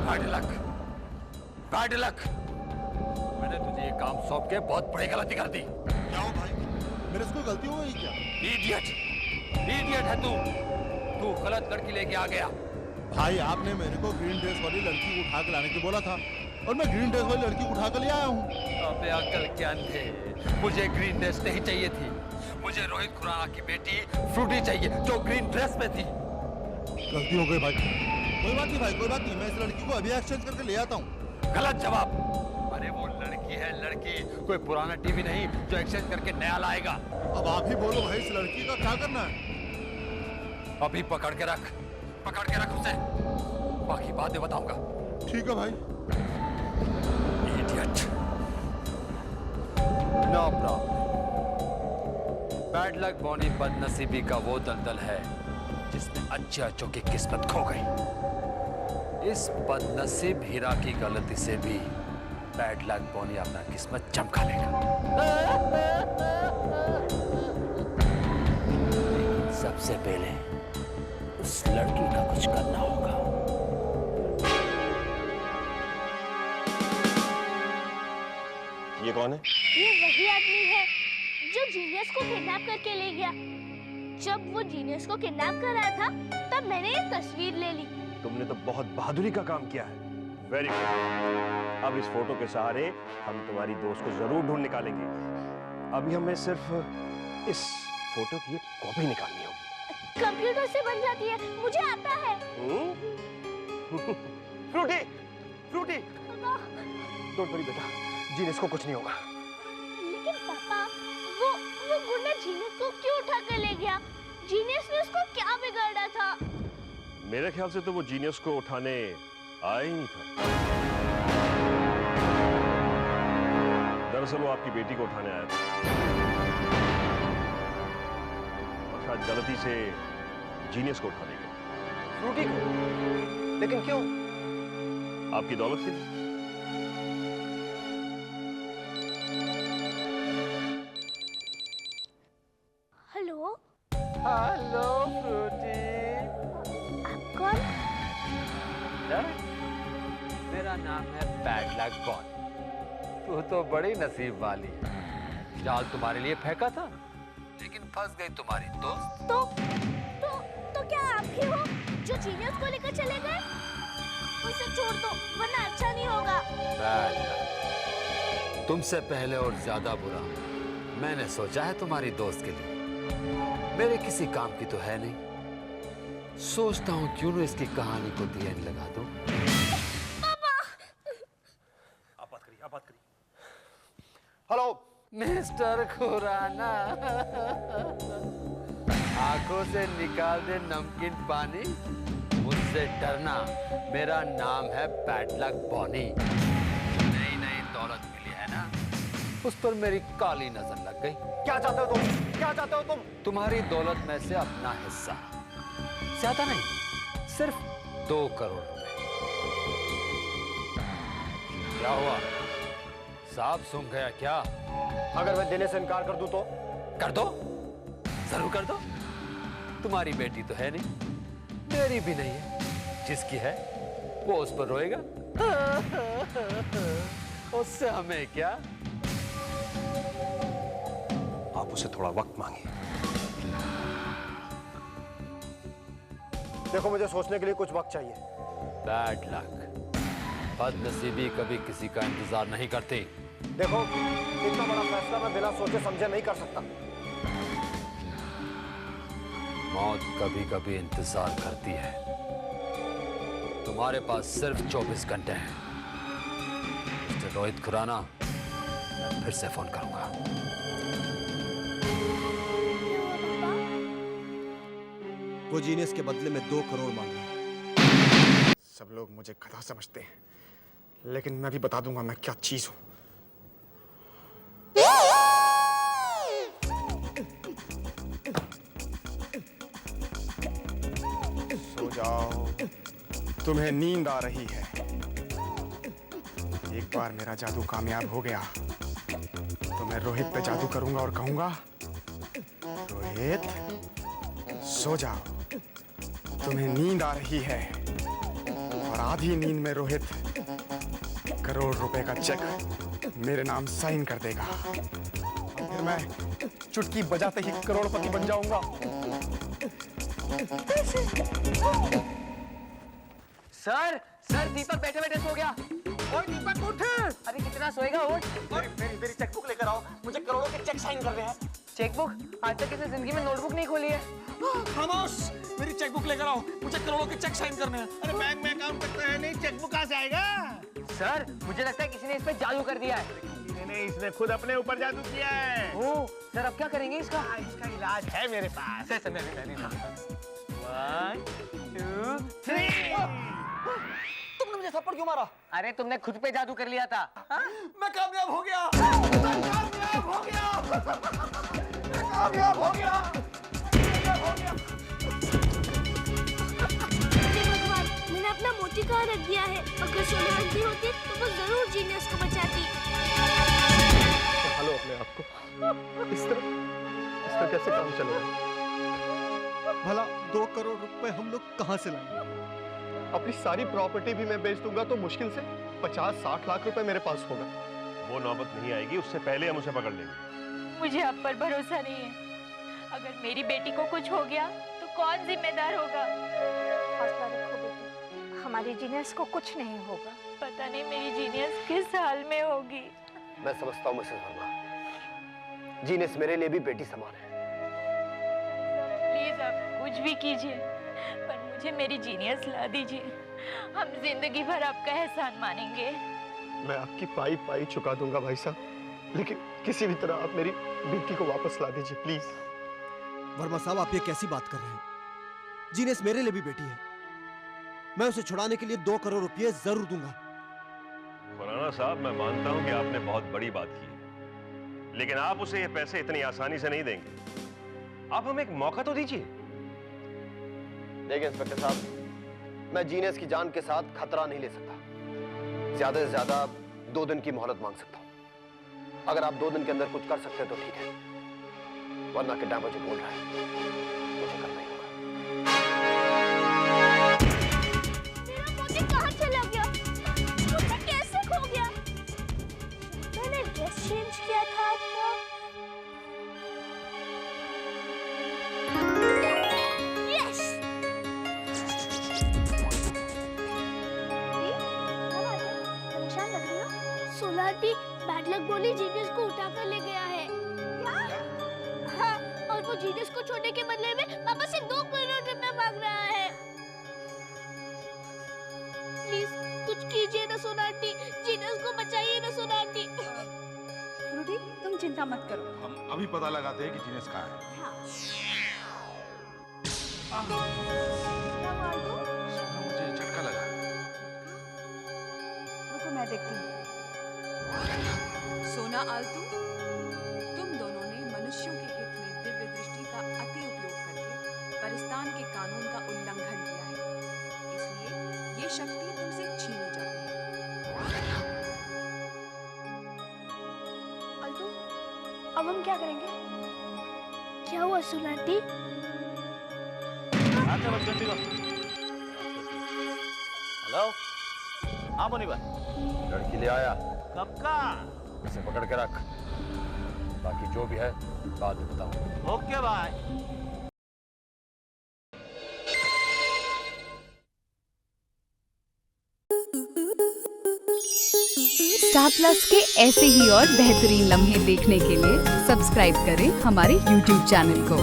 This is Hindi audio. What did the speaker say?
Bad luck, bad luck. मैंने तुझे ये काम सौंप के बहुत बड़ी गलती कर दी। क्या हो भाई, मेरे से कोई गलती हो गई क्या? इडियट, इडियट है तू। तू गलत लड़की लेके आ गया। भाई आपने मेरे को ग्रीन ड्रेस वाली लड़की को उठा के लाने को बोला था और मैं ग्रीन ड्रेस वाली लड़की को उठा कर ले आया हूँ। अबे अक्ल के अंधे, मुझे ग्रीन ड्रेस नहीं चाहिए थी। मुझे रोहित खुराना की बेटी फ्रूटी चाहिए जो ग्रीन ड्रेस में थी। गलती हो गई भाई। कोई बात नहीं भाई, कोई बात नहीं, मैं इस लड़की को अभी एक्सचेंज करके ले आता हूँ। गलत जवाब। अरे वो लड़की है लड़की, कोई पुराना टीवी नहीं जो एक्सचेंज करके नया लाएगा। अब आप ही बोलो भाई, इस लड़की का क्या करना है? अभी पकड़ के रख, पकड़ के रख उसे, बाकी बातें बताऊंगा। ठीक है भाई। Idiot. No problem. Bad luck Bonnie बदनसीबी का वो दलदल है जिसमें अच्छे अच्छों की किस्मत खो गई। इस बदनसीब हीरा की गलती से भी बैड लक बॉनी अपना किस्मत चमका लेगा। लेकिन सबसे पहले उस लड़की का कुछ करना होगा। ये कौन है? ये वही आदमी है जो जीनियस को किडनैप करके ले गया। जब वो जीनियस को किडनैप कर रहा था तब मैंने ये तस्वीर ले ली। तुमने तो बहुत बहादुरी का काम किया है। Very good. अब इस फोटो के सहारे हम तुम्हारी दोस्त को जरूर ढूंढ निकालेंगे। अभी हमें सिर्फ इस फोटो की एक कॉपी निकालनी होगी। कंप्यूटर से बन जाती है, मुझे आता है। फ्रूटी, फ्रूटी। डोंट वरी बेटा, जीनियस को कुछ नहीं होगा। लेकिन पापा, वो गुंडा जीनियस को क्यों उठा कर ले गया? जीनियस ने उसको क्या बिगाड़ा था? मेरे ख्याल से तो वो जीनियस को उठाने आया ही नहीं था। दरअसल वो आपकी बेटी को उठाने आया था और शायद गलती से जीनियस को उठा ले गया। फ्रूटी को? लेकिन क्यों? आपकी दौलत के लिए। Hello, hello Frooti. आप कौन? मेरा नाम है बैड लक बॉनी। तू तो बड़ी नसीब वाली है। जाल तुम्हारे लिए फेंका था लेकिन फंस गई तुम्हारी दोस्त। तो क्या आप ही हो जो जीनियस को लेकर चले गए? उसे छोड़ दो वरना अच्छा नहीं होगा। Bad luck. तुमसे पहले और ज्यादा बुरा मैंने सोचा है तुम्हारी दोस्त के लिए। मेरे किसी काम की तो है नहीं। सोचता हूँ क्यों ना इसकी कहानी को दी एंड लगा दूं। आप बात करिए। हेलो मिस्टर खुराना, आंखों से निकाल दे नमकीन पानी। मुझसे डरना, मेरा नाम है बैड लक बॉनी। नई नई दौलत मिली है ना, उस पर मेरी काली नजर लग गई। क्या चाहते हो तुम? क्या चाहते हो तुम? तुम्हारी दौलत में से अपना हिस्सा, ज्यादा नहीं, सिर्फ 2 करोड़ रुपए। क्या हुआ, साहब सूंघ गया क्या? अगर मैं देने से इनकार कर दूं तो? कर दो, जरूर कर दो। तुम्हारी बेटी तो है नहीं, मेरी भी नहीं है। जिसकी है वो उस पर रोएगा। उससे हमें क्या? आप उसे थोड़ा वक्त मांगिए। देखो मुझे सोचने के लिए कुछ वक्त चाहिए। बैड लक, बदनसीबी कभी किसी का इंतजार नहीं करती। देखो इतना बड़ा फैसला मैं बिना सोचे समझे नहीं कर सकता। मौत कभी कभी इंतजार करती है। तुम्हारे पास सिर्फ 24 घंटे हैं। मिस्टर रोहित खुराना, मैं फिर से फोन करूंगा। वो जीनियस के बदले में 2 करोड़ मांग रहा है। सब लोग मुझे गधा समझते हैं, लेकिन मैं भी बता दूंगा मैं क्या चीज हूं। सो जाओ, तुम्हें नींद आ रही है। एक बार मेरा जादू कामयाब हो गया तो मैं रोहित पे जादू करूंगा और कहूंगा, रोहित सो जाओ, तुम्हें नींद आ रही है। और और आधी नींद में रोहित करोड़ रुपए का चेक मेरे नाम साइन कर देगा। फिर मैं चुटकी बजाते ही करोड़पति बन जाऊंगा। सर दीपक बैठे बैठे सो गया। ओए दीपक उठ। अरे कितना सोएगा उठ। मेरी चेकबुक लेकर आओ, मुझे करोड़ों के चेक साइन करने हैं। चेकबुक? आज तक किसी जिंदगी में नोटबुक नहीं खोली है। खामोश, मेरी चेकबुक लेकर आओ, मुझे करोड़ों के चेक साइन करने हैं। अरे बैंक में अकाउंट करता है नहीं, चेकबुक कहाँ से आएगा? सर मुझे लगता है किसी ने इस पे जादू कर दिया है। नहीं, इसने खुद अपने ऊपर जादू किया है। ओह सर, अब क्या करेंगे इसका? इसका इलाज है मेरे पास। 1 2 3। तुमने मुझे थप्पड़ क्यों मारा? अरे तुमने खुद पे जादू कर लिया था। मैं कामयाब हो गया, मैं कामयाब हो गया, मैं कामयाब हो गया, कामयाब हो गया। हे भगवान, मैंने अपना मोती कहाँ रख दिया है? अगर सोना आंटी होती तो वो जरूर जीनियस को बचाती। संभालो अपने आप को। इस तरह कैसे काम चलेगा? भला 2 करोड़ रुपए हम लोग कहाँ से लाएंगे? अपनी सारी प्रॉपर्टी भी मैं बेच दूंगा तो मुश्किल से 50-60 लाख रुपए मेरे पास होगा। वो नौबत नहीं आएगी, उससे पहले हम उसे पकड़ लेंगे। मुझे आप पर भरोसा नहीं है। अगर मेरी बेटी को कुछ हो गया तो कौन जिम्मेदार होगा? हौसला रखो बेटी, हमारी जीनियस को कुछ नहीं होगा। पता नहीं मेरी जीनियस किस हाल में होगी। मैं समझता हूँ मिसेस वर्मा, जीनियस मेरे लिए भी बेटी समान है। प्लीज आप कुछ भी कीजिए, पर मुझे मेरी जीनियस ला दीजिए। हम जिंदगी भर आपका एहसान मानेंगे। मैं आपकी पाई पाई चुका दूंगा भाई साहब, लेकिन किसी भी तरह आप मेरी बेटी को वापस ला दीजिए प्लीज। वर्मा साहब, आप ये कैसी बात कर रहे हैं? जीनियस मेरे लिए भी बेटी है। मैं उसे छुड़ाने के लिए 2 करोड़ रुपए जरूर दूंगा। खुराना साहब, मैं मानता हूं कि आपने बहुत बड़ी बात की है, लेकिन आप उसे ये पैसे इतनी आसानी से नहीं देंगे। आप हमें एक मौका तो दीजिए। देखिए इंस्पेक्टर साहब, मैं जीनियस की जान के साथ खतरा नहीं ले सकता। ज्यादा से ज्यादा 2 दिन की मोहलत मांग सकता हूं। अगर आप 2 दिन के अंदर कुछ कर सकते हैं तो ठीक है, वरना किडनैपर जो बोल रहा है मुझे करना ही होगा। मेरा मोती कहाँ चला गया? मुझे कैसे खो गया? मैंने ड्रेस चेंज किया था तो यस। परेशान लग रही हो? सोनाटी बैड लक बोली जीनियस को उठाकर ले गया है। हाँ, और वो जीनियस को छोड़ने के बदले में पापा से 2 करोड़ रुपए मांग रहा है। प्लीज कुछ कीजिए ना सोनाटी, जीनियस को बचाइए ना सोनाटी। रूडी, तुम चिंता मत करो। हम अभी पता लगाते हैं कि जीनियस कहाँ है। मुझे झटका लगा। रुको मैं देखती हूँ। सोना आलतू, तुम दोनों ने मनुष्यों के हित में दिव्य दृष्टि का अति उपयोग करके परिस्तान के कानून का उल्लंघन किया है, इसलिए ये शक्ति तुमसे छीनी जाती है। आलतू, अब हम क्या करेंगे? क्या हुआ सोनाटी? हेलो, हाँ मुनीबर, लड़की ले आया। कब का? इसे पकड़ के रख, बाकी जो भी है बाद में बताऊं। Okay bye. स्टार प्लस के ऐसे ही और बेहतरीन लम्हे देखने के लिए सब्सक्राइब करें हमारे YouTube चैनल को।